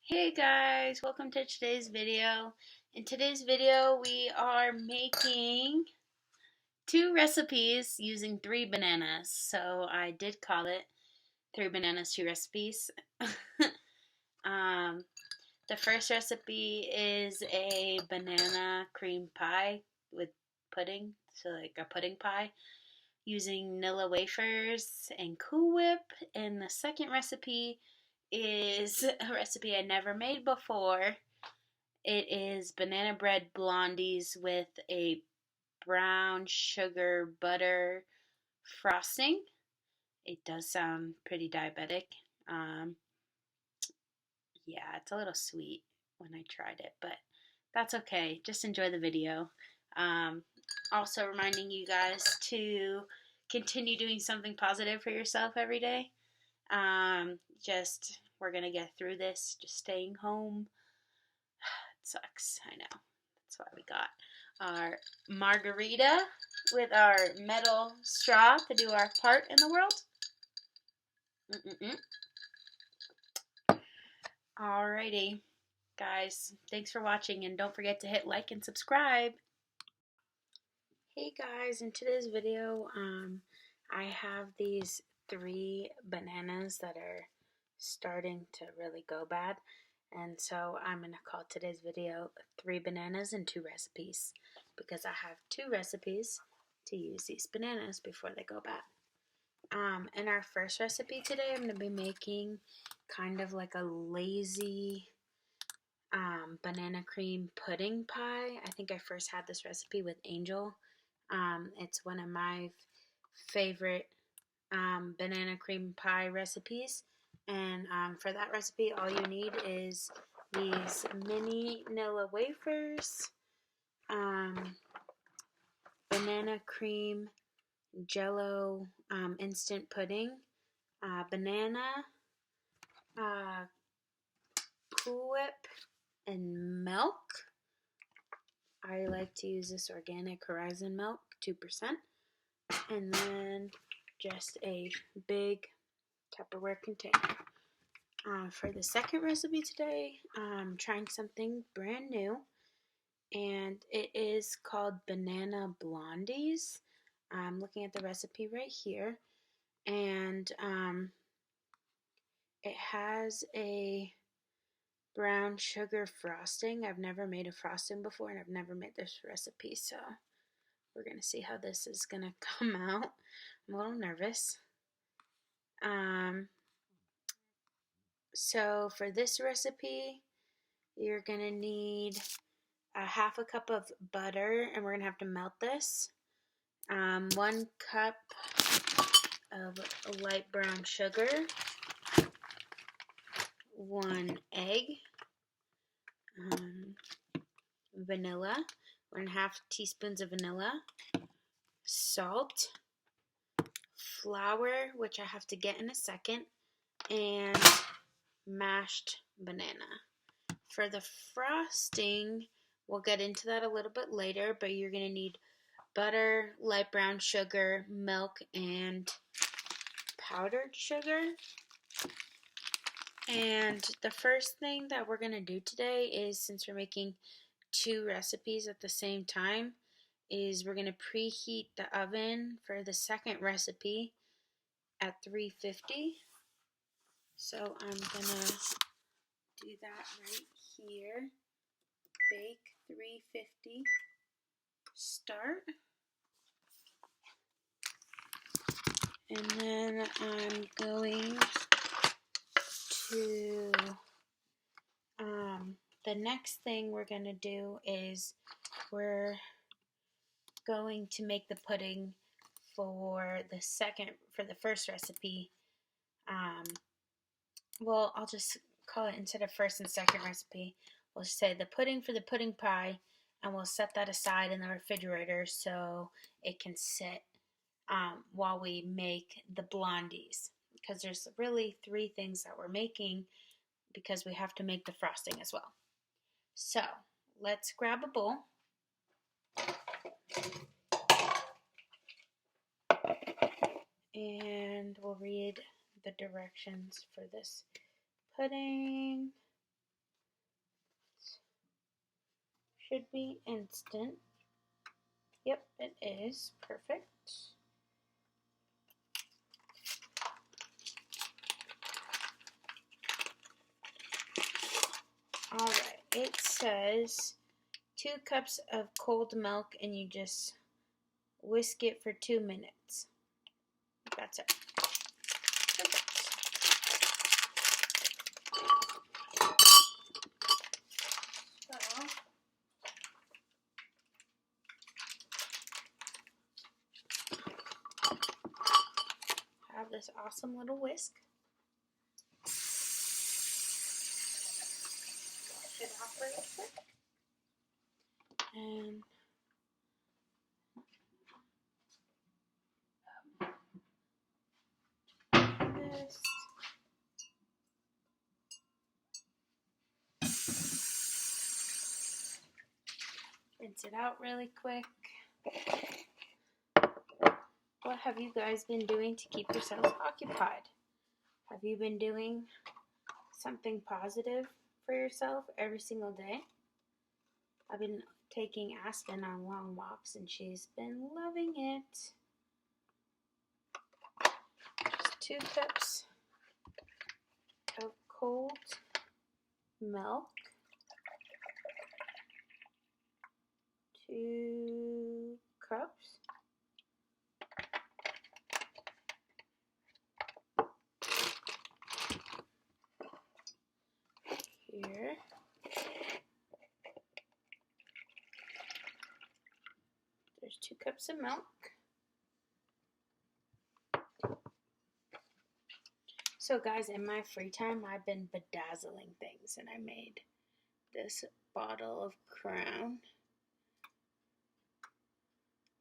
Hey guys, welcome to today's video. In today's video, we are making two recipes using 3 bananas. So I did call it 3 bananas, 2 recipes. um, the first recipe is a banana cream pie with pudding, so like a pudding pie using Nilla wafers and Cool Whip. And the second recipe is a recipe I never made before. It is banana bread blondies with a brown sugar butter frosting. It does sound pretty diabetic. Um, yeah, it's a little sweet when I tried it, but that's okay. Just enjoy the video. Um, Also reminding you guys to continue doing something positive for yourself every day. Just we're gonna get through this. Just staying home. It sucks. I know. That's why we got our margarita with our metal straw to do our part in the world. Alrighty, guys. Thanks for watching, and don't forget to hit like and subscribe. Hey guys, in today's video, I have these 3 bananas that are starting to really go bad. And so I'm going to call today's video 3 bananas and 2 recipes, because I have 2 recipes to use these bananas before they go bad. In our first recipe today, I'm going to be making kind of like a lazy banana cream pudding pie. I think I first had this recipe with Angel. It's one of my favorite banana cream pie recipes. And for that recipe, all you need is these mini Nilla wafers, banana cream jello instant pudding, banana, Cool Whip, and milk. I like to use this organic Horizon milk, 2%. And then just a big Tupperware container. For the second recipe today, I'm trying something brand new, and it is called Banana Blondies. I'm looking at the recipe right here, and it has a brown sugar frosting. I've never made a frosting before, and I've never made this recipe, so we're going to see how this is going to come out. I'm a little nervous. So for this recipe, you're going to need a half a cup of butter, and we're going to have to melt this. 1 cup of light brown sugar, 1 egg, vanilla, 1.5 teaspoons of vanilla, salt, flour, which I have to get in a second, and mashed banana. For the frosting, we'll get into that a little bit later, but you're going to need butter, light brown sugar, milk, and powdered sugar. And the first thing that we're going to do today is, since we're making 2 recipes at the same time, is we're going to preheat the oven for the second recipe at 350. So I'm going to do that right here. Bake 350. Start. And then I'm going to, the next thing we're going to do is we're going to make the pudding for the first recipe. Well, I'll just call it, instead of first and second recipe, we'll just say the pudding for the pudding pie, and we'll set that aside in the refrigerator so it can sit while we make the blondies, because there's really 3 things that we're making, because we have to make the frosting as well. So let's grab a bowl. And we'll read the directions for this pudding. should be instant. Yep, it is. Perfect. Alright, it says 2 cups of cold milk and you just whisk it for 2 minutes. That's it. Have this awesome little whisk. Wash it off real quick. And this. Rinse it out really quick. What have you guys been doing to keep yourselves occupied? Have you been doing something positive for yourself every single day? I've been taking Aspen on long walks and she's been loving it. Just 2 cups of cold milk, 2 cups here. There's 2 cups of milk. So guys, in my free time, I've been bedazzling things, and I made this bottle of Crown.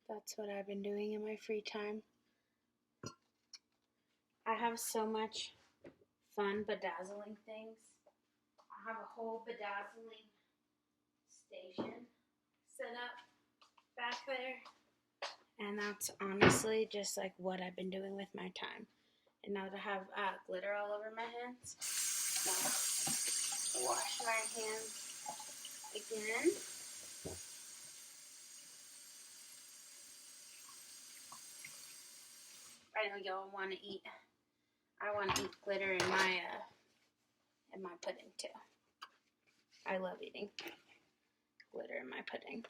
That's what I've been doing in my free time. I have so much fun bedazzling things. I have a whole bedazzling station set up back there. And that's honestly just like what I've been doing with my time. And now to have glitter all over my hands. Now, wash my hands again. I know y'all want to eat. I want to eat glitter in my pudding too. I love eating glitter in my pudding.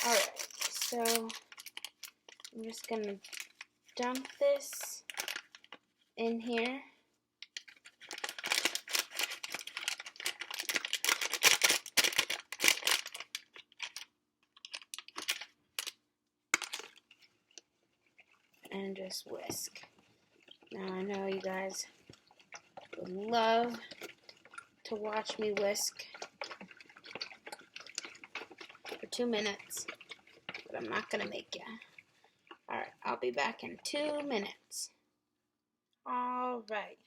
Alright, so I'm just going to dump this in here. And just whisk. Now I know you guys would love to watch me whisk for 2 minutes, but I'm not gonna make you. Alright, I'll be back in 2 minutes. Alright,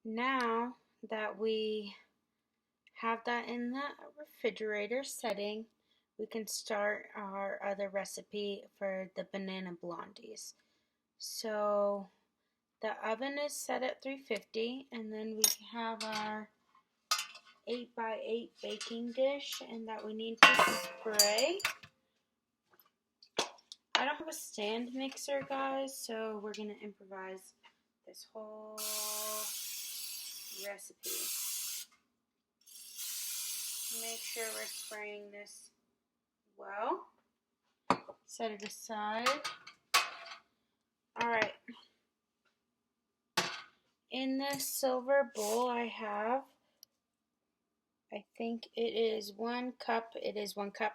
now that we have that in the refrigerator setting, we can start our other recipe for the banana blondies. So the oven is set at 350, and then we have our 8x8 baking dish, and that we need to spray. I don't have a stand mixer, guys, so we're going to improvise this whole recipe. Make sure we're spraying this well. Set it aside. Alright. In this silver bowl I have, I think it is 1 cup. It is 1 cup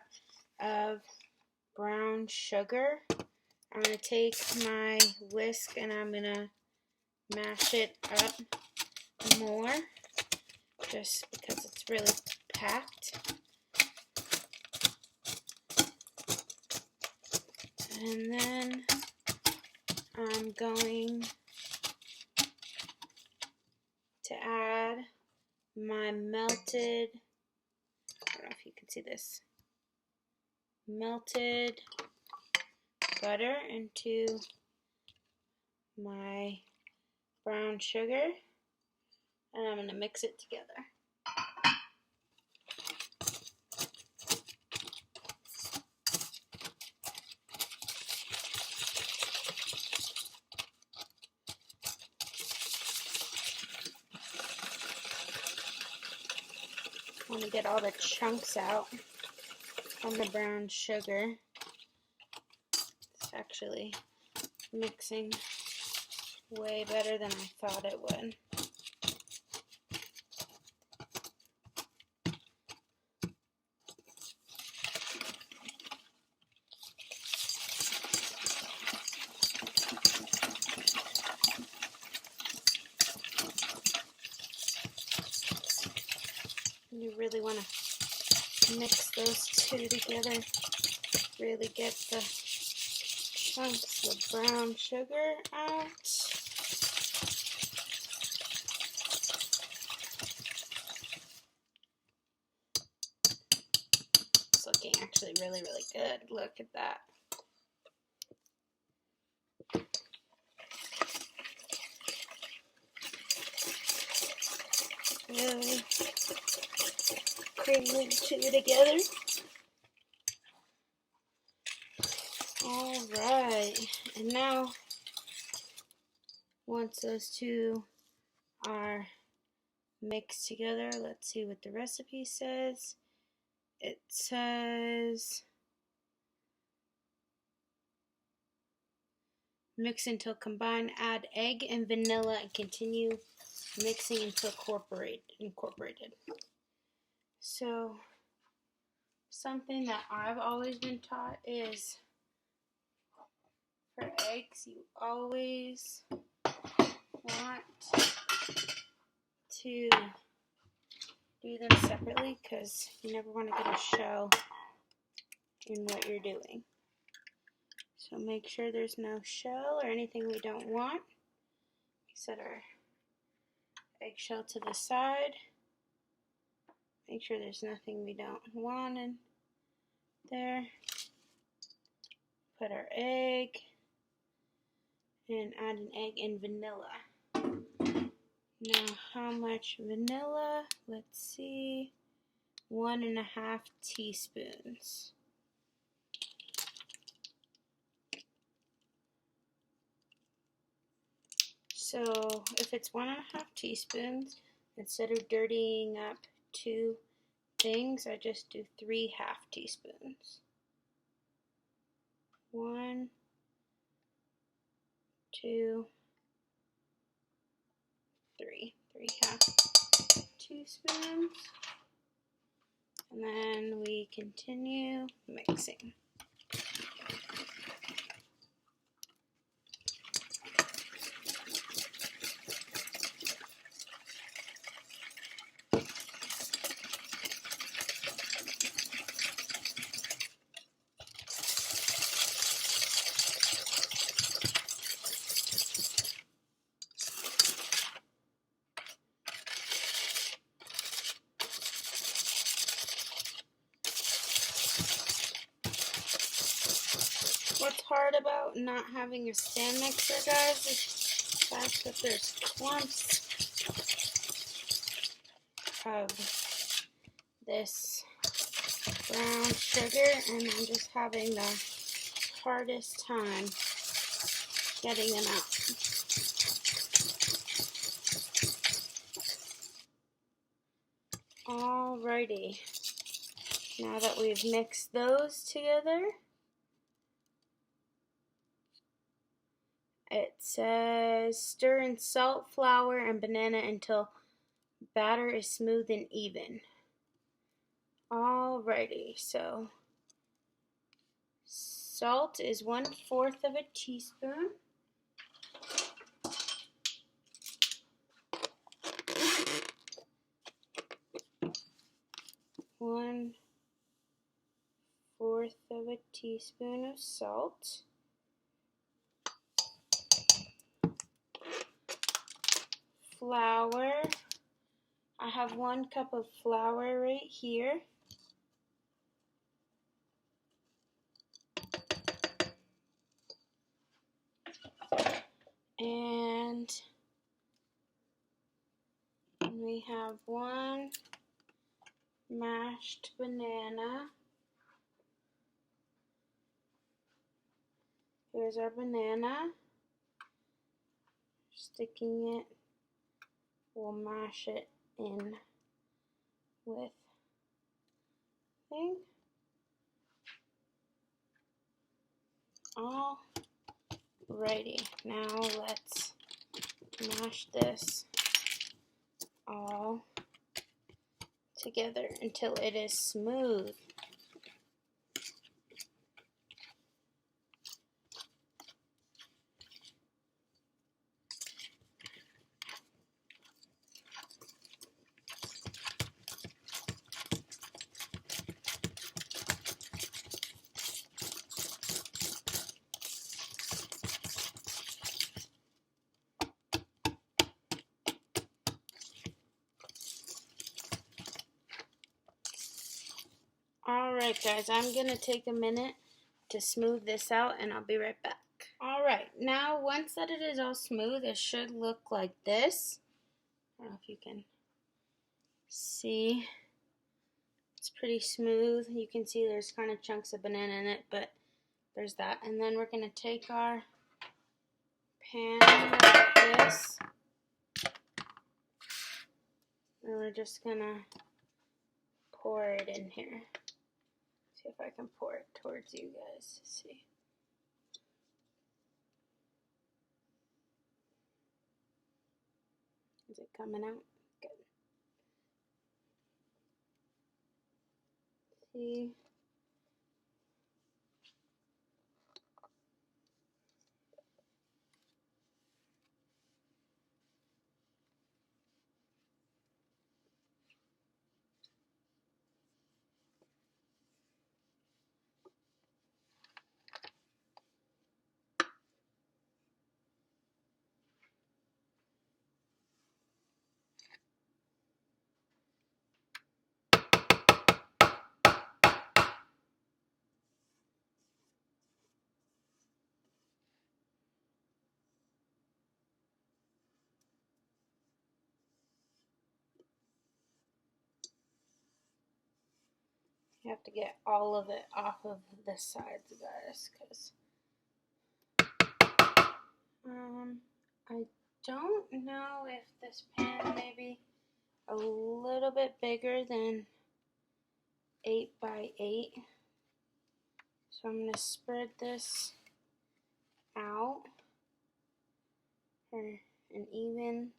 of brown sugar. I'm going to take my whisk and I'm going to mash it up more just because it's really packed. And then I'm going to add my melted, I don't know if you can see this, melted butter into my brown sugar. and I'm going to mix it together. I want to get all the chunks out from the brown sugar. It's actually mixing way better than I thought it would. You really want to mix those two together. Really get the chunks of brown sugar out. It's looking actually really, really good. Look at that. Really cream the two together. Alright, and now once those two are mixed together, let's see what the recipe says. It says mix until combined, add egg and vanilla and continue mixing until incorporated. So something that I've always been taught is for eggs, you always want to do them separately because you never want to get a shell in what you're doing. So make sure there's no shell or anything we don't want. Set our eggshell to the side. Make sure there's nothing we don't want in there. Put our egg and add an egg and vanilla. Now how much vanilla? Let's see. 1.5 teaspoons. So if it's 1.5 teaspoons, instead of dirtying up 2 things, I just do 3 half teaspoons. 1, 2, 3. 3 half teaspoons. And then we continue mixing. What's hard about not having a stand mixer, guys, is the fact that there's clumps of this brown sugar, and I'm just having the hardest time getting them out. Alrighty, now that we've mixed those together, it says stir in salt, flour, and banana until batter is smooth and even. Alrighty, so salt is 1/4 of a teaspoon. One fourth of a teaspoon of salt. Flour. I have 1 cup of flour right here. And we have one mashed banana. Here's our banana. Sticking it, we'll mash it in with thing. Alrighty, now let's mash this all together until it is smooth. Alright guys, I'm going to take a minute to smooth this out and I'll be right back. Alright, now once that it is all smooth, it should look like this. I don't know if you can see. It's pretty smooth. You can see there's kind of chunks of banana in it, but there's that. And then we're going to take our pan like this. And we're just going to pour it in here. See if I can pour it towards you guys to see. Is it coming out? Good. See? You have to get all of it off of the sides, guys, because I don't know if this pan may be a little bit bigger than 8 by 8. So I'm going to spread this out for an even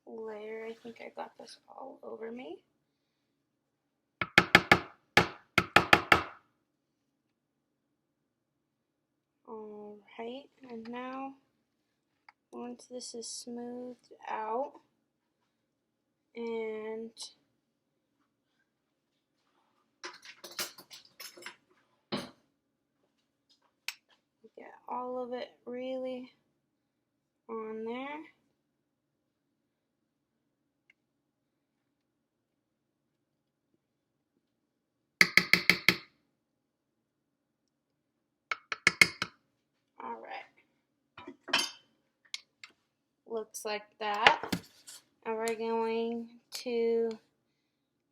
layer. I think I got this all over me. Alright, and now once this is smoothed out and get all of it really on there. Alright, looks like that. And we're going to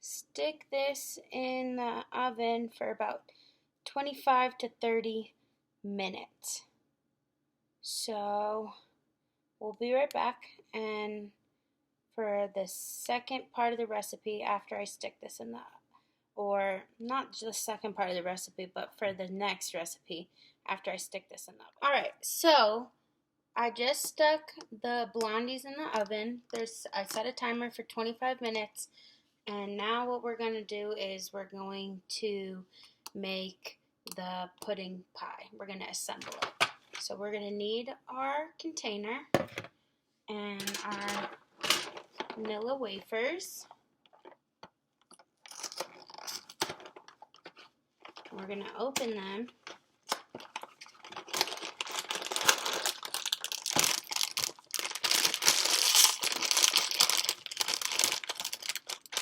stick this in the oven for about 25 to 30 minutes. So we'll be right back, and for the second part of the recipe after I stick this in the, or not just the second part of the recipe, but for the next recipe after I stick this in the oven. Alright, so I just stuck the blondies in the oven. I set a timer for 25 minutes, and now what we're going to do is we're going to make the pudding pie. We're going to assemble it. So we're going to need our container and our vanilla wafers. We're going to open them.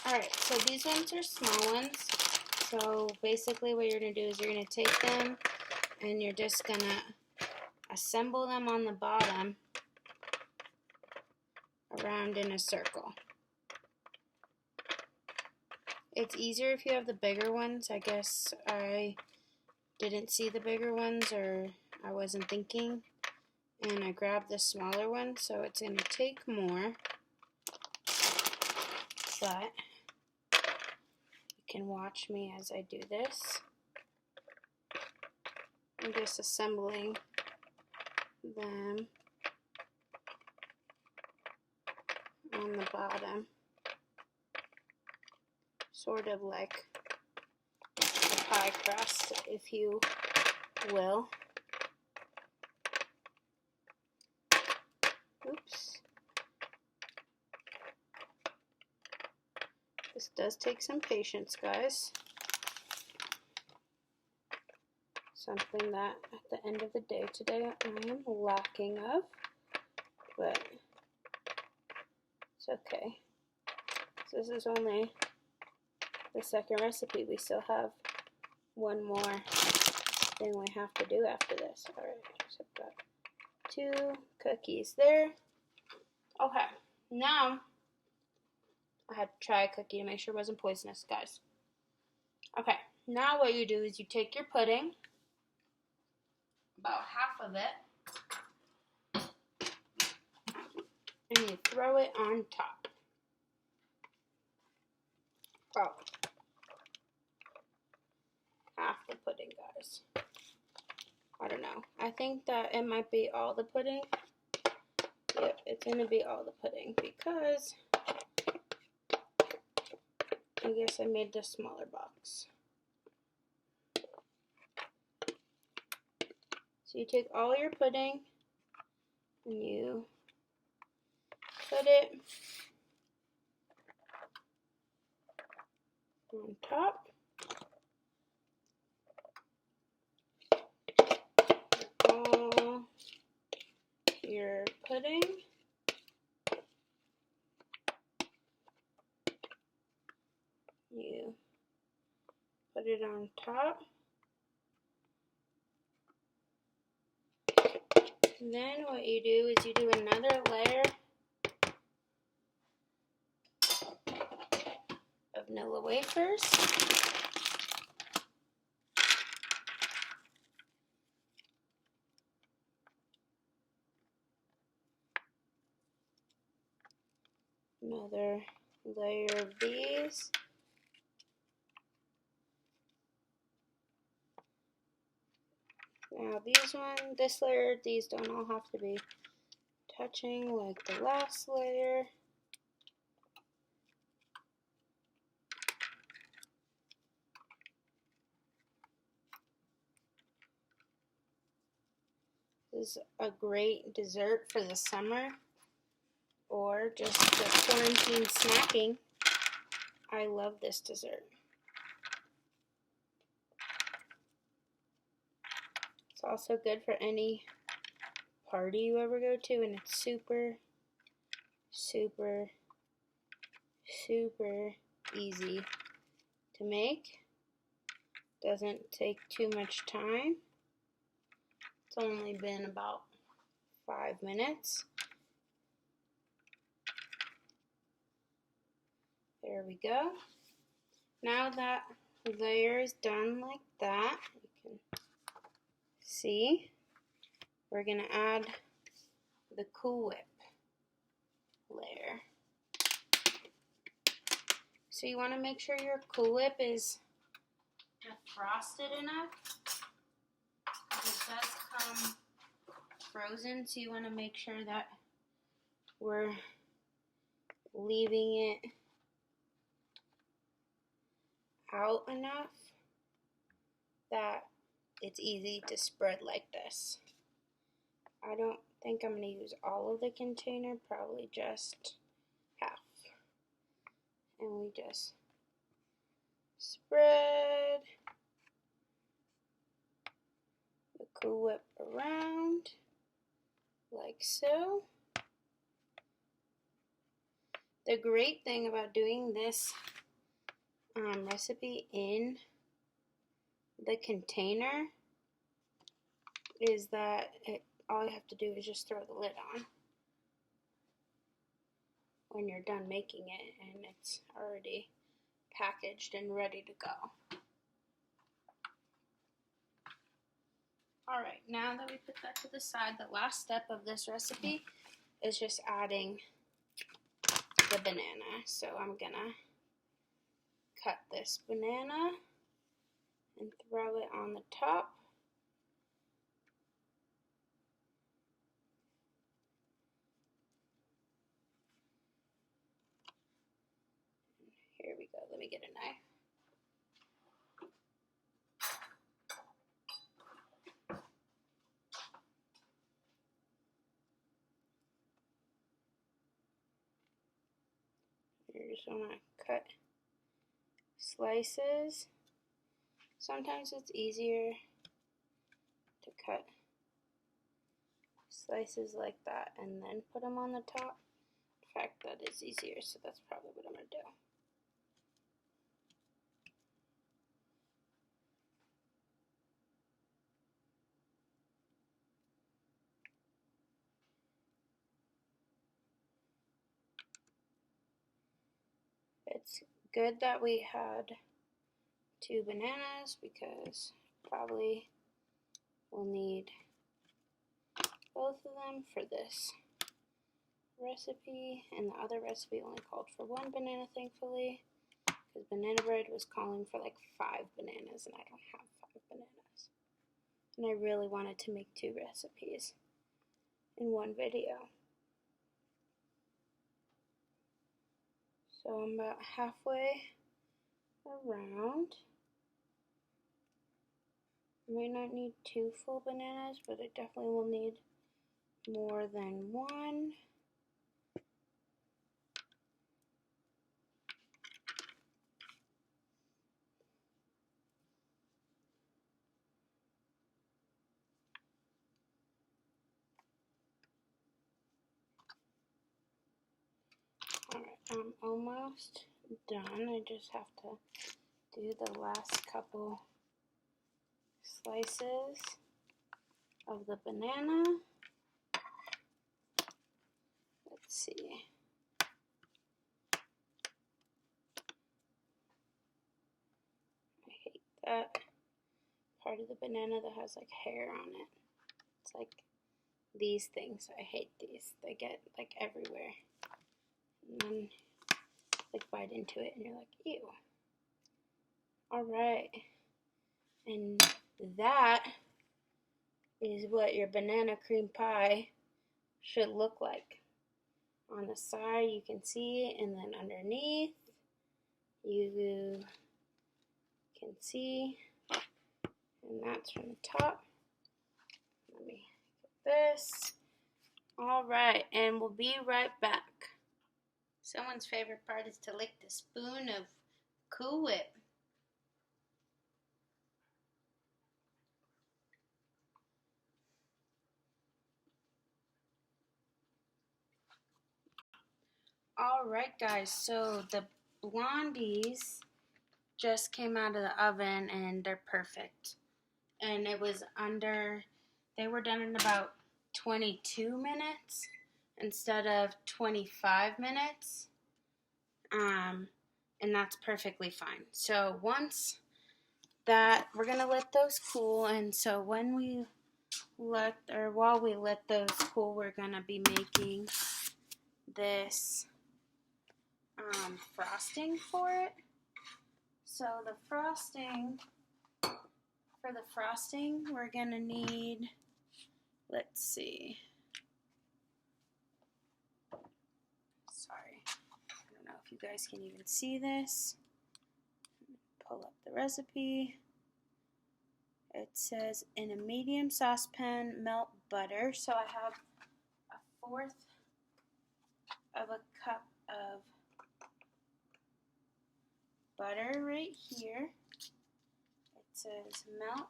Alright, so these ones are small ones. So basically what you're going to do is you're going to take them and you're just going to assemble them on the bottom around in a circle. It's easier if you have the bigger ones. I guess I didn't see the bigger ones, or I wasn't thinking, and I grabbed the smaller one, so it's going to take more, but you can watch me as I do this. I'm just assembling them on the bottom, sort of like a pie crust, if you will. Oops. This does take some patience, guys. Something that at the end of the day today I am lacking of, but it's okay. So this is only the second recipe. We still have one more thing we have to do after this. Alright, so I've got 2 cookies there. Okay, now I had to try a cookie to make sure it wasn't poisonous, guys. Okay, now what you do is you take your pudding, about half of it, and you throw it on top. Oh, half the pudding, guys. I don't know. I think that it might be all the pudding. Yep, it's going to be all the pudding because I guess I made the smaller box. So you take all your pudding and you put it on top. All your pudding. You put it on top. Then what you do is you do another layer of vanilla wafers. Another layer of these. Now this layer, these don't all have to be touching like the last layer. This is a great dessert for the summer or just for quarantine snacking. I love this dessert. It's also good for any party you ever go to, and it's super, super, super easy to make. Doesn't take too much time. It's only been about 5 minutes. There we go. Now that layer is done like that, you can see, we're going to add the Cool Whip layer. So you want to make sure your Cool Whip is frosted enough. It does come frozen, so you want to make sure that we're leaving it out enough that it's easy to spread like this. I don't think I'm going to use all of the container, probably just half. And we just spread the Cool Whip around like so. The great thing about doing this recipe in the container is that all you have to do is just throw the lid on. when you're done making it and it's already packaged and ready to go. Alright, now that we put that to the side, the last step of this recipe is just adding the banana. So I'm gonna cut this banana and throw it on the top. Here we go, let me get a knife. You just want to cut slices. Sometimes it's easier to cut slices like that and then put them on the top. In fact, that is easier, so that's probably what I'm going to do. It's good that we had 2 bananas because probably we'll need both of them for this recipe, and the other recipe only called for 1 banana, thankfully, because Banana Bread was calling for like 5 bananas and I don't have 5 bananas. And I really wanted to make 2 recipes in one video. So I'm about halfway around. I might not need 2 full bananas, but I definitely will need more than 1. Alright, I'm almost done. I just have to do the last couple slices of the banana. Let's see. I hate that part of the banana that has like hair on it. It's like these things. I hate these. They get like everywhere. And then like bite into it and you're like, ew. Alright. And that is what your banana cream pie should look like. On the side you can see, and then underneath you can see, and that's from the top. Let me get this. Alright, and we'll be right back. Someone's favorite part is to lick the spoon of Cool Whip. Alright guys, so the blondies just came out of the oven and they're perfect. And it was they were done in about 22 minutes instead of 25 minutes. And that's perfectly fine. So once that, we're going to let those cool, and so while we let those cool, we're going to be making this frosting for it. So for the frosting, we're going to need, let's see. Sorry, I don't know if you guys can even see this. Pull up the recipe. It says, in a medium saucepan, melt butter. So I have 1/4 of a cup of butter right here. It says melt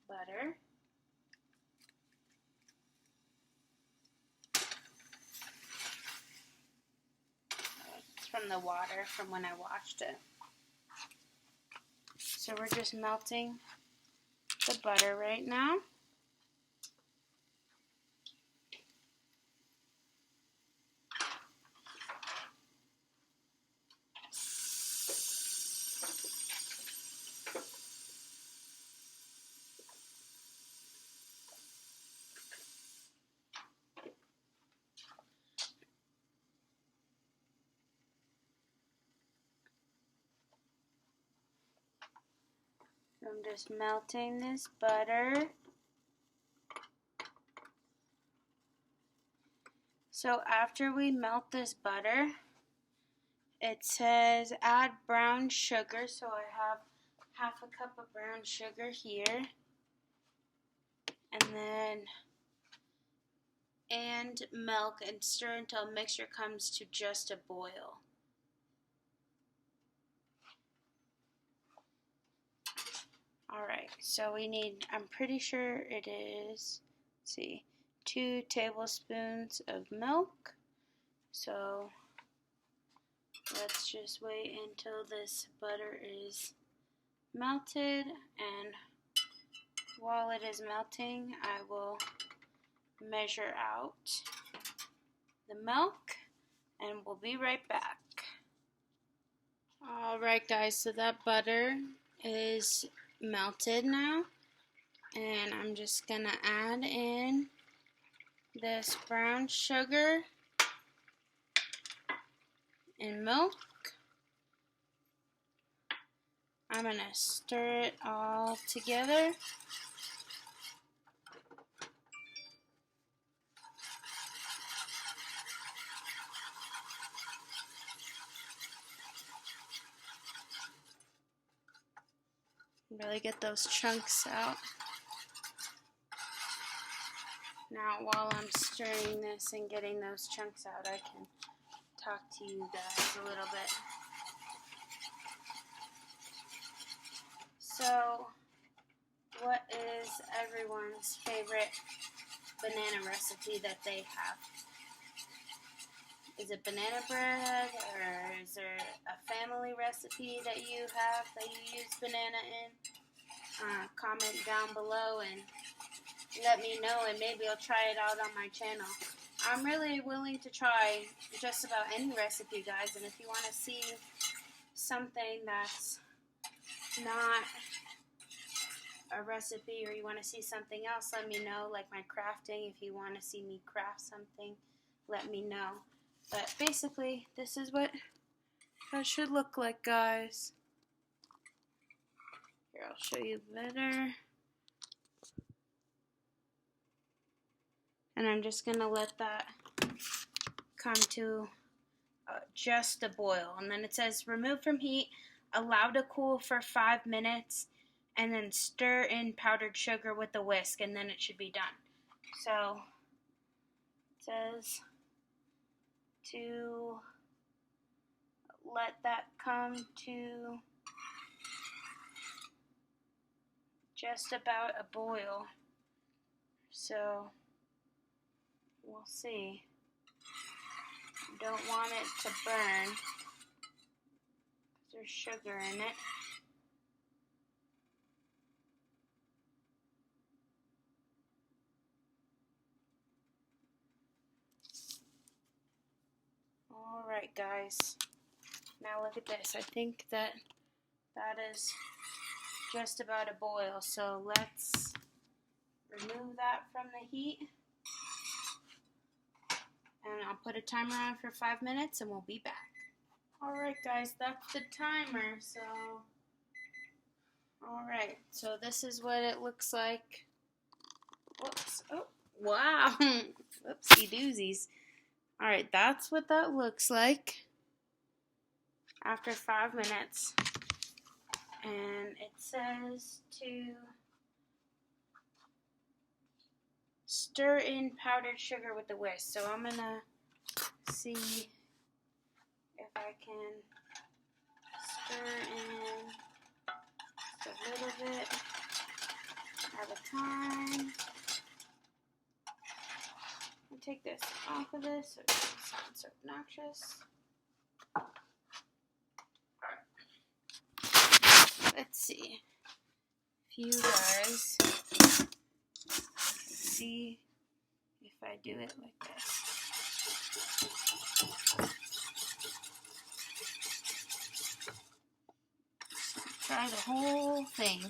butter. It's from the water from when I washed it. So we're just melting the butter right now. I'm just melting this butter. So after we melt this butter, it says add brown sugar. So I have half a cup of brown sugar here. And milk, and stir until mixture comes to just a boil. Alright, so we need, I'm pretty sure it is, let's see, 2 tablespoons of milk. So let's just wait until this butter is melted, and while it is melting, I will measure out the milk, and we'll be right back. Alright guys, so that butter is melted now, and I'm just gonna add in this brown sugar and milk. I'm gonna stir it all together. Really get those chunks out. Now while I'm stirring this and getting those chunks out, I can talk to you guys a little bit. So, what is everyone's favorite banana recipe that they have? Is it banana bread, or is there a family recipe that you have that you use banana in? Comment down below and let me know, and maybe I'll try it out on my channel. I'm really willing to try just about any recipe, guys, and if you want to see something that's not a recipe, or you want to see something else, let me know, like my crafting. If you want to see me craft something, let me know. But basically, this is what it should look like, guys. Here, I'll show you better. And I'm just going to let that come to just a boil. And then it says remove from heat, allow to cool for 5 minutes, and then stir in powdered sugar with a whisk, and then it should be done. So it says to let that come to just about a boil. So we'll see. Don't want it to burn because there's sugar in it. Alright guys, now look at this. I think that is just about a boil, so let's remove that from the heat, and I'll put a timer on for 5 minutes and we'll be back. Alright guys, that's the timer. So alright, so this is what it looks like. Whoops. Oh, wow. Whoopsie doozies. Alright, that's what that looks like after 5 minutes. And it says to stir in powdered sugar with a whisk. So I'm going to see if I can stir in just a little bit at a time. I'll take this off of this so it doesn't sound so obnoxious. Let's see if you guys see if I do it like this. Try the whole thing.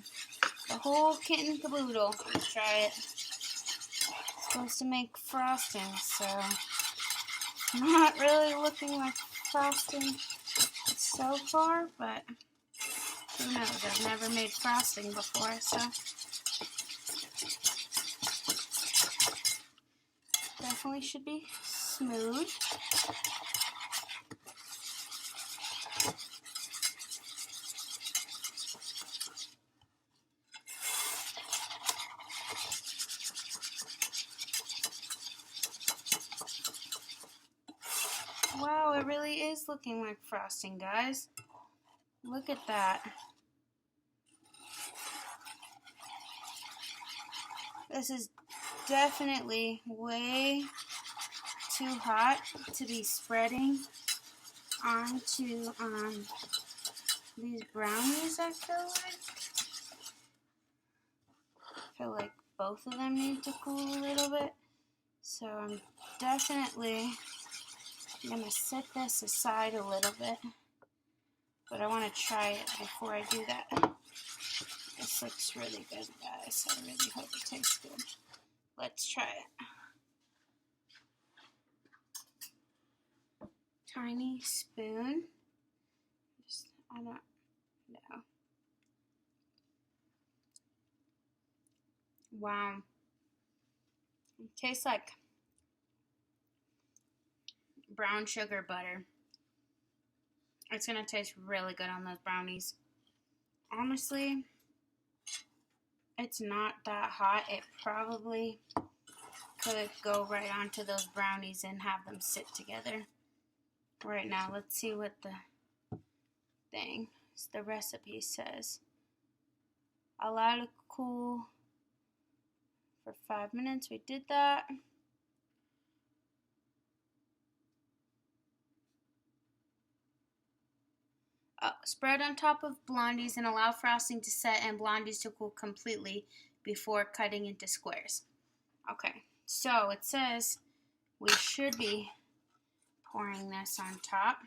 The whole kit and caboodle. Let's try it. It's supposed to make frosting, so not really looking like frosting so far, but Who knows? I've never made frosting before, so definitely should be smooth. Wow, it really is looking like frosting, guys. Look at that. This is definitely way too hot to be spreading onto these brownies, I feel like both of them need to cool a little bit. So I'm definitely gonna set this aside a little bit, but I want to try it before I do that. This looks really good, guys. I really hope it tastes good. Let's try it. Tiny spoon. I don't know. Wow. It tastes like brown sugar butter. It's going to taste really good on those brownies. Honestly, it's not that hot. It probably could go right onto those brownies and have them sit together. Right now, let's see what the recipe says. Allow to cool for 5 minutes. We did that. Spread on top of blondies and allow frosting to set and blondies to cool completely before cutting into squares. Okay, so it says we should be pouring this on top.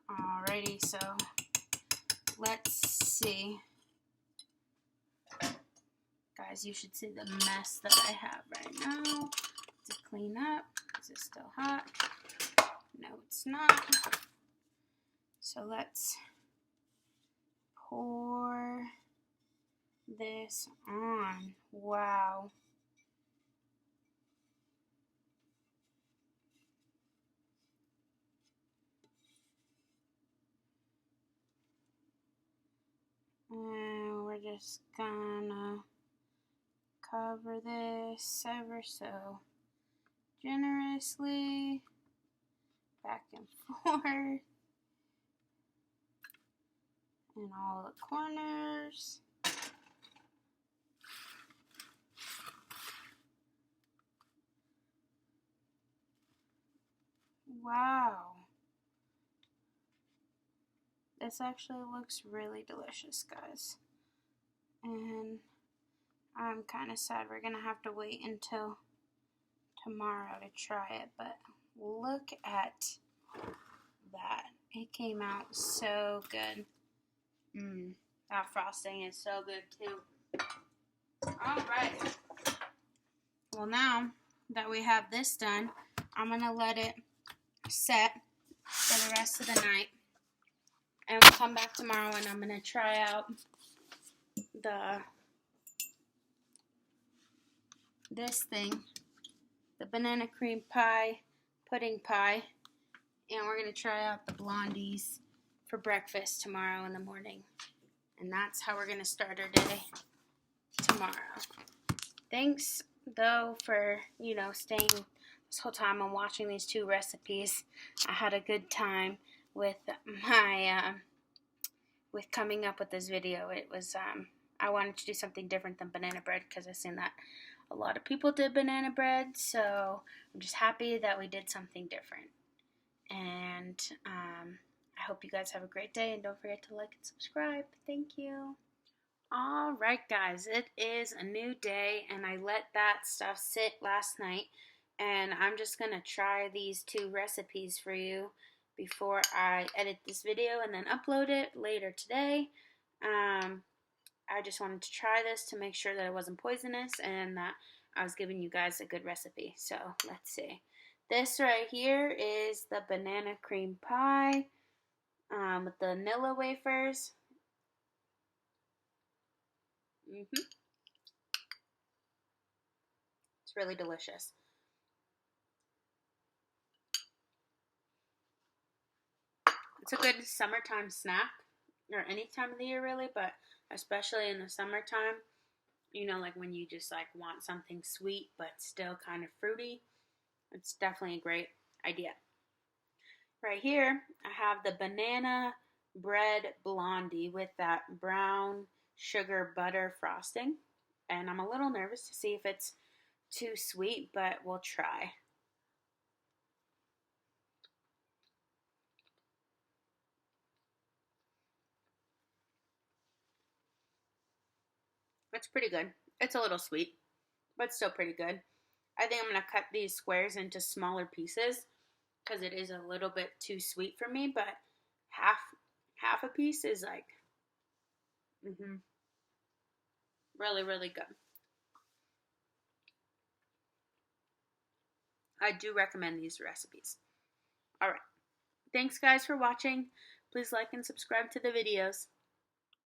Alrighty, so let's see. Guys, you should see the mess that I have right now to clean up. Is it still hot? No, it's not. So let's pour this on. Wow. And we're just gonna cover this ever so generously, back and forth, in all the corners. Wow. This actually looks really delicious, guys. And I'm kind of sad we're going to have to wait until tomorrow to try it. But look at that. It came out so good. That frosting is so good too. Alright. Well, now that we have this done, I'm going to let it set for the rest of the night. And we'll come back tomorrow and I'm going to try out this thing, the banana cream pie, pudding pie. And we're going to try out the blondies for breakfast tomorrow in the morning. And that's how we're going to start our day tomorrow. Thanks, though, for, staying this whole time and watching these two recipes. I had a good time with with coming up with this video. It was, I wanted to do something different than banana bread because I've seen that a lot of people did banana bread. So I'm just happy that we did something different. And I hope you guys have a great day, and don't forget to like and subscribe. Thank you. Alright, guys, it is a new day, and I let that stuff sit last night, and I'm just going to try these two recipes for you before I edit this video and then upload it later today. I just wanted to try this to make sure that it wasn't poisonous and that I was giving you guys a good recipe. So, let's see. This right here is the banana cream pie. with the vanilla wafers. It's really delicious. It's a good summertime snack, or any time of the year really, but especially in the summertime. You know, like when you just like want something sweet but still kind of fruity. It's definitely a great idea. Right here, I have the banana bread blondie with that brown sugar butter frosting. And I'm a little nervous to see if it's too sweet, but we'll try. It's pretty good. It's a little sweet, but still pretty good. I think I'm going to cut these squares into smaller pieces because it is a little bit too sweet for me, but half a piece is like really, really good. I do recommend these recipes. All right. Thanks, guys, for watching. Please like and subscribe to the videos.